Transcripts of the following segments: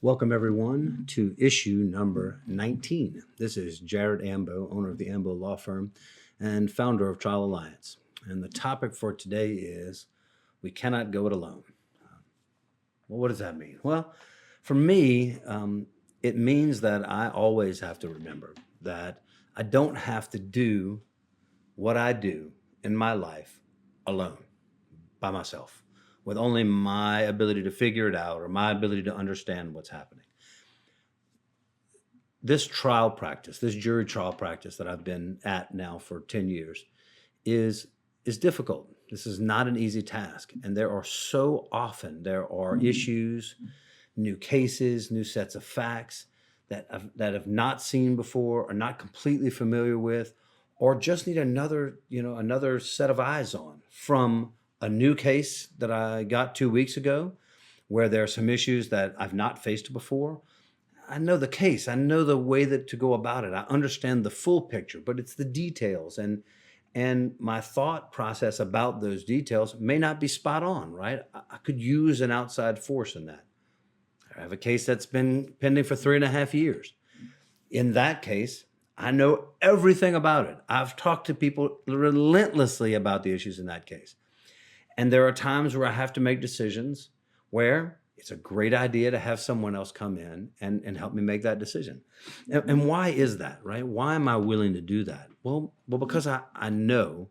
Welcome, everyone, to issue number 19. This is Jared Ambeau, owner of the Ambeau Law Firm and founder of Trial Alliance. And the topic for today is we cannot go it alone. Well, what does that mean? Well, for me, it means that I always have to remember that I don't have to do what I do in my life alone, by myself, with only my ability to figure it out or my ability to understand what's happening. This trial practice, this jury trial practice that I've been at now for 10 years is difficult. This is not an easy task. And there are issues, new cases, new sets of facts that have not seen before, or not completely familiar with, or just need another set of eyes on, from a new case that I got 2 weeks ago, where there are some issues that I've not faced before. I know the case. I know the way that to go about it. I understand the full picture, but it's the details, and my thought process about those details may not be spot on, right? I could use an outside force in that. I have a case that's been pending for 3.5 years. In that case, I know everything about it. I've talked to people relentlessly about the issues in that case. And there are times where I have to make decisions where it's a great idea to have someone else come in and help me make that decision. And why is that, right? Why am I willing to do that? Well, because I know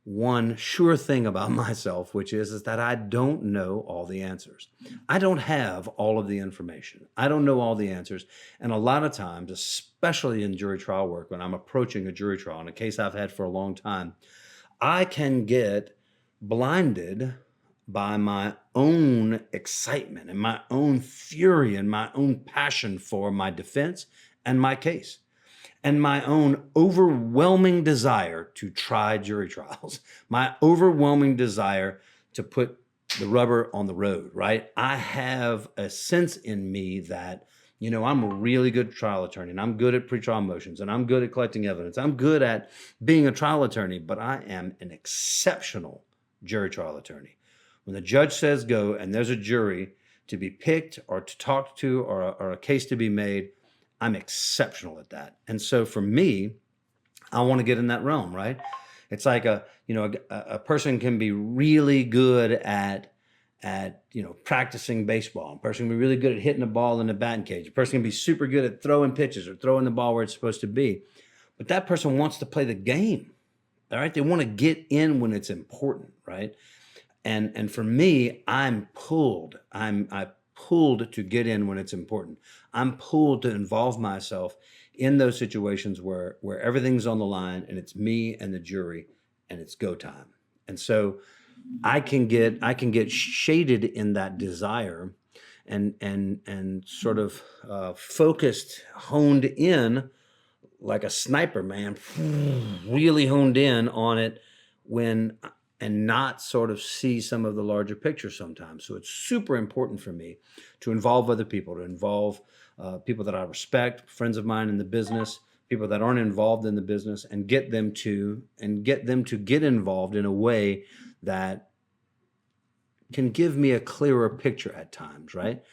one sure thing about myself, which is that I don't know all the answers. I don't have all of the information. I don't know all the answers. And a lot of times, especially in jury trial work, when I'm approaching a jury trial in a case I've had for a long time, I can get blinded by my own excitement and my own fury and my own passion for my defense and my case, and my own overwhelming desire to try jury trials, my overwhelming desire to put the rubber on the road, right? I have a sense in me that, I'm a really good trial attorney, and I'm good at pretrial motions, and I'm good at collecting evidence. I'm good at being a trial attorney, but I am an exceptional jury trial attorney. When the judge says go and there's a jury to be picked or to talk to, or a case to be made, I'm exceptional at that. And so for me, I want to get in that realm, right? It's like a person can be really good at practicing baseball. A person can be really good at hitting the ball in the batting cage. A person can be super good at throwing pitches or throwing the ball where it's supposed to be. But that person wants to play the game, all right? They want to get in when it's important, right? And for me, I'm pulled. I pulled to get in when it's important. I'm pulled to involve myself in those situations where everything's on the line and it's me and the jury and it's go time. And so I can get shaded in that desire and sort of focused, honed in like a sniper, man, really honed in on it and not sort of see some of the larger picture sometimes. So it's super important for me to involve other people, to involve people that I respect, friends of mine in the business, people that aren't involved in the business, and get them to get involved in a way that can give me a clearer picture at times, right?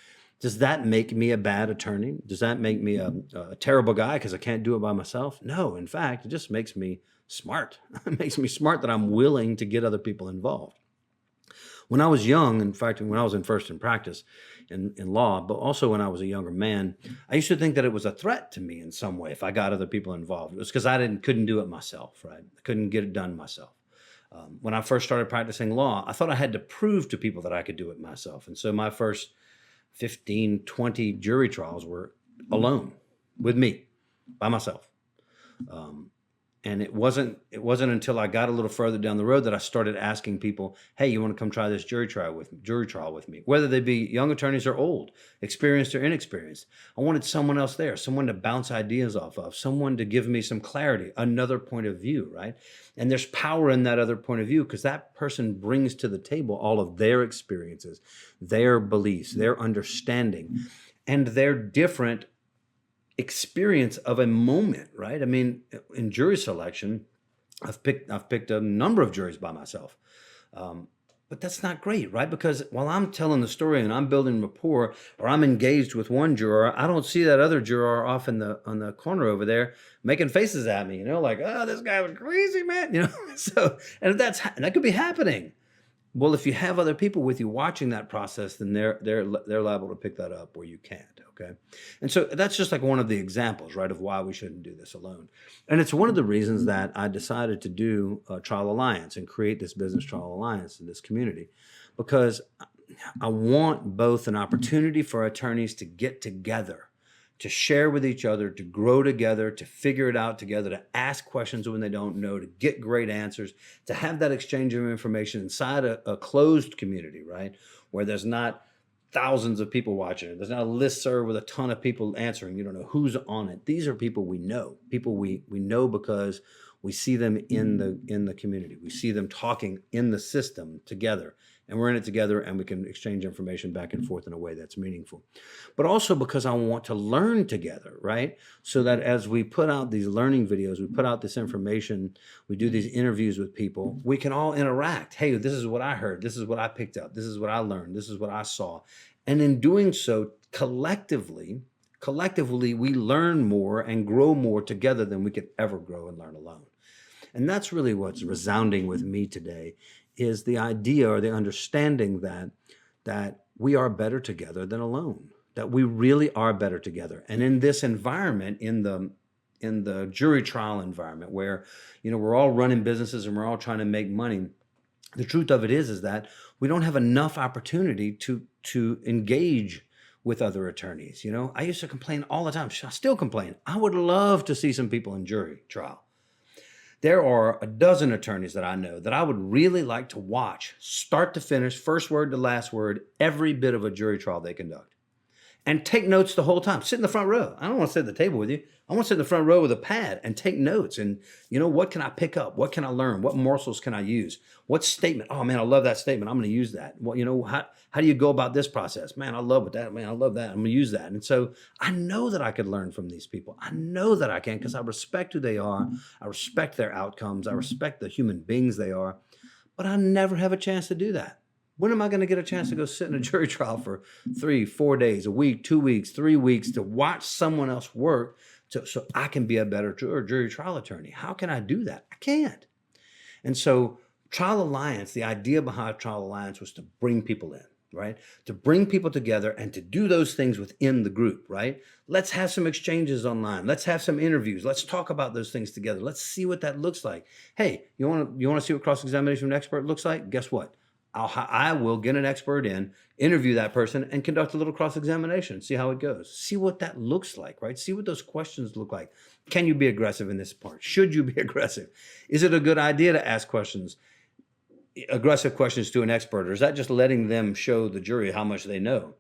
Does that make me a bad attorney? Does that make me a terrible guy because I can't do it by myself? No, in fact, it just makes me smart. It makes me smart that I'm willing to get other people involved. When I was young, in fact, when I was first in practice in law, but also when I was a younger man, I used to think that it was a threat to me in some way if I got other people involved. It was because I couldn't do it myself, right? I couldn't get it done myself. When I first started practicing law, I thought I had to prove to people that I could do it myself. And so my first 15, 20 jury trials were alone with me, by myself. And it wasn't until I got a little further down the road that I started asking people, hey, you want to come try this jury trial with me, whether they be young attorneys or old, experienced or inexperienced. I wanted someone else there, someone to bounce ideas off of, someone to give me some clarity, another point of view, right? And there's power in that other point of view because that person brings to the table all of their experiences, their beliefs, their understanding, and their different experience of a moment, right? I mean, in jury selection, I've picked a number of juries by myself. But that's not great, right? Because while I'm telling the story and I'm building rapport, or I'm engaged with one juror, I don't see that other juror off in the on the corner over there making faces at me, like, oh, this guy was crazy, man. So, and and that could be happening. Well, if you have other people with you watching that process, then they're liable to pick that up where you can't. Okay, and so that's just like one of the examples, right, of why we shouldn't do this alone. And it's one of the reasons that I decided to do a Trial Alliance and create this business Trial Alliance in this community, because I want both an opportunity for attorneys to get together, to share with each other, to grow together, to figure it out together, to ask questions when they don't know, to get great answers, to have that exchange of information inside a closed community, right? Where there's not thousands of people watching it. There's not a listserv with a ton of people answering. You don't know who's on it. These are people we know, people we know because we see them in the community. We see them talking in the system together, and we're in it together, and we can exchange information back and forth in a way that's meaningful. But also because I want to learn together, right? So that as we put out these learning videos, we put out this information, we do these interviews with people, we can all interact. Hey, this is what I heard. This is what I picked up. This is what I learned. This is what I saw. And in doing so, collectively, we learn more and grow more together than we could ever grow and learn alone. And that's really what's resounding with me today, is the idea or the understanding that we are better together than alone, that we really are better together. And in this environment, in the jury trial environment where, we're all running businesses and we're all trying to make money, the truth of it is that we don't have enough opportunity to engage with other attorneys. I used to complain all the time. I still complain. I would love to see some people in jury trial. There are a dozen attorneys that I know that I would really like to watch, start to finish, first word to last word, every bit of a jury trial they conduct. And take notes the whole time. Sit in the front row. I don't want to sit at the table with you. I want to sit in the front row with a pad and take notes. And, what can I pick up? What can I learn? What morsels can I use? What statement? Oh, man, I love that statement. I'm going to use that. Well, how do you go about this process? Man, I love that. Man, I love that. I'm going to use that. And so I know that I could learn from these people. I know that I can, because I respect who they are. I respect their outcomes. I respect the human beings they are. But I never have a chance to do that. When am I going to get a chance to go sit in a jury trial for 3, 4 days, a week, 2 weeks, 3 weeks, to watch someone else work so I can be a better jury trial attorney? How can I do that? I can't. And so Trial Alliance, the idea behind Trial Alliance was to bring people in, right? To bring people together and to do those things within the group, right? Let's have some exchanges online. Let's have some interviews. Let's talk about those things together. Let's see what that looks like. Hey, you want to see what cross-examination of an expert looks like? Guess what? I will get an expert in, interview that person, and conduct a little cross-examination, see how it goes. See what that looks like, right? See what those questions look like. Can you be aggressive in this part? Should you be aggressive? Is it a good idea to ask aggressive questions to an expert, or is that just letting them show the jury how much they know?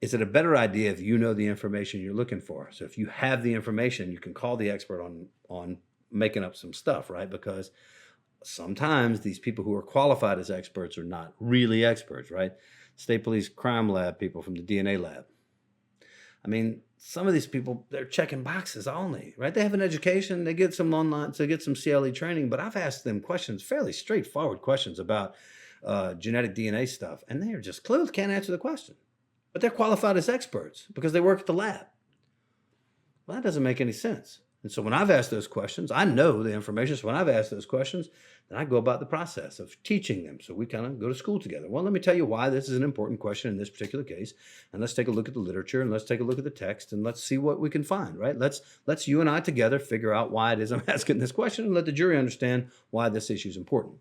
Is it a better idea if you know the information you're looking for? So if you have the information, you can call the expert on making up some stuff, right? Because sometimes these people who are qualified as experts are not really experts, right? State Police Crime Lab people from the DNA lab. I mean, some of these people, they're checking boxes only, right? They have an education, they get some online, so they get some CLE training, but I've asked them questions, fairly straightforward questions about genetic DNA stuff, and they are just clueless, can't answer the question. But they're qualified as experts because they work at the lab. Well, that doesn't make any sense. And so when I've asked those questions, I know the information. So when I've asked those questions, then I go about the process of teaching them. So we kind of go to school together. Well, let me tell you why this is an important question in this particular case. And let's take a look at the literature, and let's take a look at the text, and let's see what we can find, right? Let's you and I together figure out why it is I'm asking this question, and let the jury understand why this issue is important.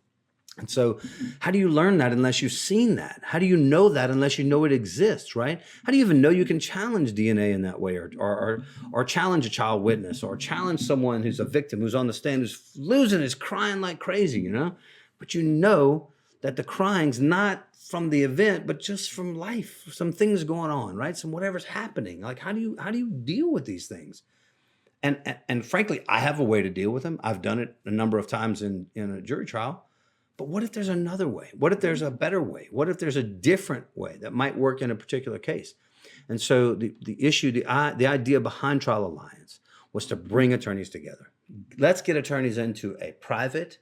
And so how do you learn that unless you've seen that? How do you know that unless you know it exists, right? How do you even know you can challenge DNA in that way, or challenge a child witness, or challenge someone who's a victim, who's on the stand, who's losing, is crying like crazy, But you know that the crying's not from the event, but just from life, some things going on, right? Some whatever's happening. Like, how do you deal with these things? And frankly, I have a way to deal with them. I've done it a number of times in a jury trial. But what if there's another way? What if there's a better way? What if there's a different way that might work in a particular case? And so the idea behind Trial Alliance was to bring attorneys together. Let's get attorneys into a private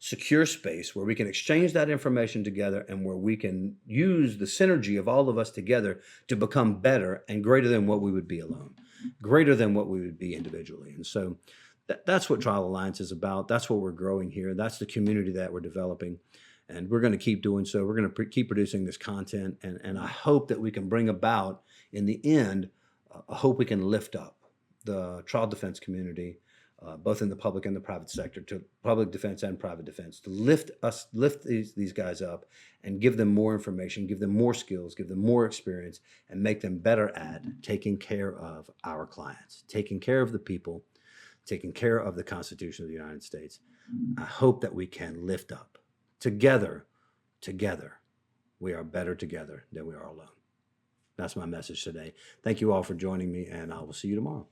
secure space where we can exchange that information together and where we can use the synergy of all of us together to become better and greater than what we would be alone, greater than what we would be individually. And so that's what Trial Alliance is about. That's what we're growing here. That's the community that we're developing. And we're going to keep doing so. We're going to keep producing this content. And I hope that we can bring about, in the end, I hope we can lift up the trial defense community, both in the public and the private sector, to public defense and private defense, to lift these guys up and give them more information, give them more skills, give them more experience, and make them better at taking care of our clients, taking care of the people, taking care of the Constitution of the United States. I hope that we can lift up together. We are better together than we are alone. That's my message today. Thank you all for joining me, and I will see you tomorrow.